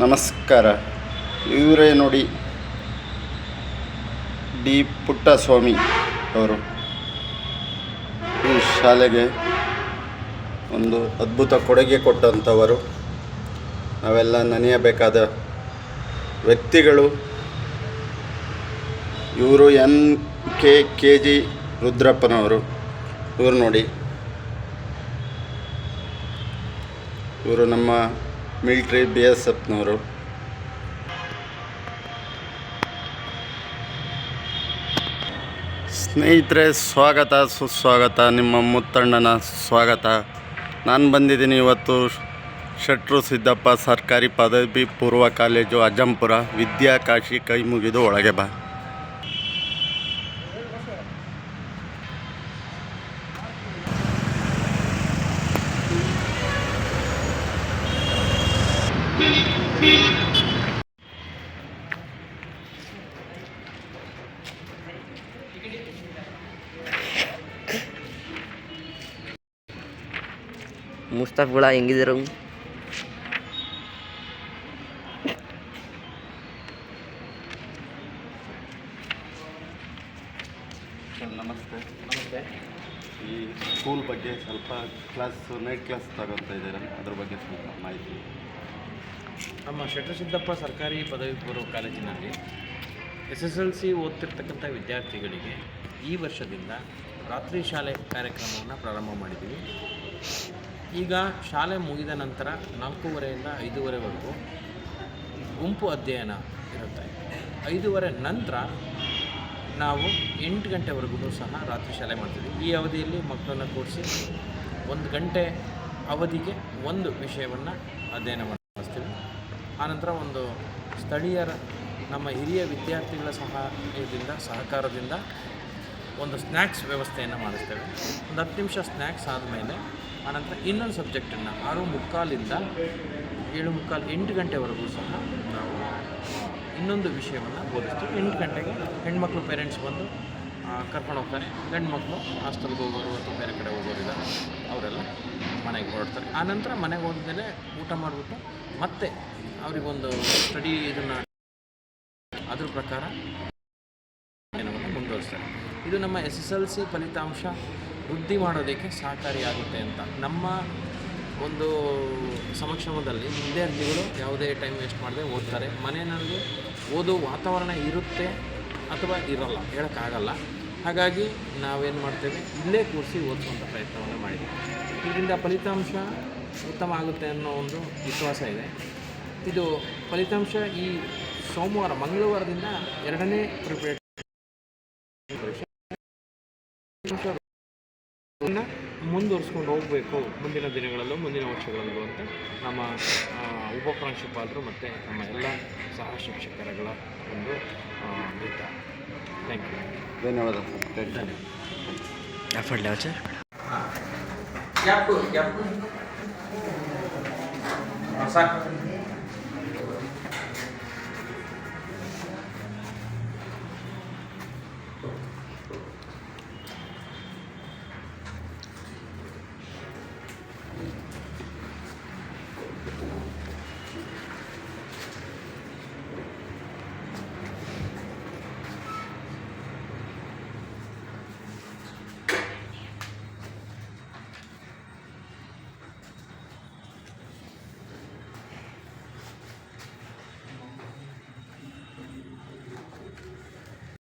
ನಮಸ್ಕಾರ. ಇವರೇ ನೋಡಿ, ಡಿ ಪುಟ್ಟಸ್ವಾಮಿ ಅವರು ಈ ಶಾಲೆಗೆ ಒಂದು ಅದ್ಭುತ ಕೊಡುಗೆ ಕೊಟ್ಟಂಥವರು. ನಾವೆಲ್ಲ ನೆನೆಯಬೇಕಾದ ವ್ಯಕ್ತಿಗಳು. ಇವರು ಕೆ ಜಿ ರುದ್ರಪ್ಪನವರು. ಇವರು ನೋಡಿ, ಇವರು ನಮ್ಮ ಮಿಲ್ಟ್ರಿ BSFನವರು. ಸ್ನೇಹಿತರೆ, ಸ್ವಾಗತ ಸುಸ್ವಾಗತ. ನಿಮ್ಮ ಮುತ್ತಣ್ಣನ ಸ್ವಾಗತ. ನಾನು ಬಂದಿದ್ದೀನಿ ಇವತ್ತು ಶೆಟ್ರು ಸಿದ್ದಪ್ಪ ಸರ್ಕಾರಿ ಪದವಿ ಪೂರ್ವ ಕಾಲೇಜು ಅಜ್ಜಂಪುರ. ವಿದ್ಯಾಕಾಶಿ ಕೈ ಮುಗಿದು ಒಳಗೆ ಬಾ. ಮುಸ್ತಫ್ಗಳ ಹೆಂಗಿದ್ರು? ನಮಸ್ತೆ. ಈ ಸ್ಕೂಲ್ ಬಗ್ಗೆ ಸ್ವಲ್ಪ ನೈಟ್ ಕ್ಲಾಸ್ ತಗೊತಾ ಇದ್ದಾರೆ, ಅದ್ರ ಬಗ್ಗೆ ಸ್ವಲ್ಪ ಮಾಹಿತಿ. ನಮ್ಮ ಶೆಟ್ರು ಸಿದ್ದಪ್ಪ ಸರ್ಕಾರಿ ಪದವಿ ಪೂರ್ವ ಕಾಲೇಜಿನಲ್ಲಿ SSLC ಓದ್ತಿರ್ತಕ್ಕಂಥ ವಿದ್ಯಾರ್ಥಿಗಳಿಗೆ ಈ ವರ್ಷದಿಂದ ರಾತ್ರಿ ಶಾಲೆ ಕಾರ್ಯಕ್ರಮವನ್ನು ಪ್ರಾರಂಭ ಮಾಡಿದ್ದೀವಿ. ಈಗ ಶಾಲೆ ಮುಗಿದ ನಂತರ 4:30ಯಿಂದ 5:30ವರೆಗೂ ಗುಂಪು ಅಧ್ಯಯನ ಇರುತ್ತೆ. 5:30 ನಂತರ ನಾವು 8 ಗಂಟೆವರೆಗೂ ಸಹ ರಾತ್ರಿ ಶಾಲೆ ಮಾಡ್ತೀವಿ. ಈ ಅವಧಿಯಲ್ಲಿ ಮಕ್ಕಳನ್ನು ಕೂರಿಸಿ 1 ಗಂಟೆ ಅವಧಿಗೆ ಒಂದು ವಿಷಯವನ್ನು ಅಧ್ಯಯನ ಮಾಡಿಸ್ತೀವಿ. ಆನಂತರ ಒಂದು ಸ್ಥಳೀಯರ ನಮ್ಮ ಹಿರಿಯ ವಿದ್ಯಾರ್ಥಿಗಳ ಸಹಕಾರದಿಂದ ಒಂದು ಸ್ನ್ಯಾಕ್ಸ್ ವ್ಯವಸ್ಥೆಯನ್ನು ಮಾಡಿಸ್ತೇವೆ. ಒಂದು 10 ನಿಮಿಷ ಸ್ನ್ಯಾಕ್ಸ್ ಆದಮೇಲೆ ಆನಂತರ ಇನ್ನೊಂದು ಸಬ್ಜೆಕ್ಟನ್ನು 6:45ರಿಂದ 7:45 8 ಗಂಟೆವರೆಗೂ ಸಹ ನಾವು ಇನ್ನೊಂದು ವಿಷಯವನ್ನು ಬೋಧಿಸ್ತೀವಿ. 8 ಗಂಟೆಗೆ ಹೆಣ್ಮಕ್ಳು ಪೇರೆಂಟ್ಸ್ ಬಂದು ಕರ್ಕೊಂಡು ಹೋಗ್ತಾರೆ. ಗಂಡು ಮಕ್ಕಳು ಹಾಸ್ಟೆಲ್ಗೆ ಹೋಗೋರು ಅಥವಾ ಬೇರೆ ಕಡೆ ಹೋಗೋರಿದ್ದಾರೆ, ಅವರೆಲ್ಲ ಮನೆಗೆ ಹೊರಡ್ತಾರೆ. ಆನಂತರ ಮನೆಗೆ ಹೋದ್ಮೇಲೆ ಊಟ ಮಾಡಿಬಿಟ್ಟು ಮತ್ತೆ ಅವರಿಗೊಂದು ಸ್ಟಡಿ ಅದ್ರ ಪ್ರಕಾರ ಏನವನ್ನು ಮುಂದುವರಿಸ್ತಾರೆ. ಇದು ನಮ್ಮ SSLC ಫಲಿತಾಂಶ ವೃದ್ಧಿ ಮಾಡೋದಕ್ಕೆ ಸಹಕಾರಿಯಾಗುತ್ತೆ ಅಂತ ನಮ್ಮ ಒಂದು ಸಮಕ್ಷಮದಲ್ಲಿ ವಿದ್ಯಾರ್ಥಿಗಳು ಯಾವುದೇ ಟೈಮ್ ವೇಸ್ಟ್ ಮಾಡದೆ ಓದ್ತಾರೆ. ಮನೆಯಲ್ಲಿ ಓದೋ ವಾತಾವರಣ ಇರುತ್ತೆ ಅಥವಾ ಇರೋಲ್ಲ, ಹೇಳೋಕ್ಕಾಗಲ್ಲ. ಹಾಗಾಗಿ ನಾವೇನು ಮಾಡ್ತೇವೆ, ಇಲ್ಲೇ ಕೂರಿಸಿ ಓದಿಸುವಂಥ ಪ್ರಯತ್ನವನ್ನು ಮಾಡಿದ್ದೀವಿ. ಇದರಿಂದ ಫಲಿತಾಂಶ ಉತ್ತಮ ಆಗುತ್ತೆ ಅನ್ನೋ ಒಂದು ವಿಶ್ವಾಸ ಇದೆ. ಇದು ಫಲಿತಾಂಶ ಈ ಮಂಗಳವಾರದಿಂದ 2ನೇ ಪ್ರಿಪೇರ್ ಮುಂದುವರಿಸ್ಕೊಂಡು ಹೋಗಬೇಕು ಮುಂದಿನ ದಿನಗಳಲ್ಲೂ, ಮುಂದಿನ ವರ್ಷಗಳಲ್ಲೂ ಅಂತ ನಮ್ಮ ಉಪಪ್ರಾಂಶುಪಾಲರು ಮತ್ತು ನಮ್ಮ ಎಲ್ಲ ಸಹ ಶಿಕ್ಷಕರುಗಳ ಒಂದು ನಿರ್ಧಾರ. Thank you. ಧನ್ಯವಾದ ಸರ್.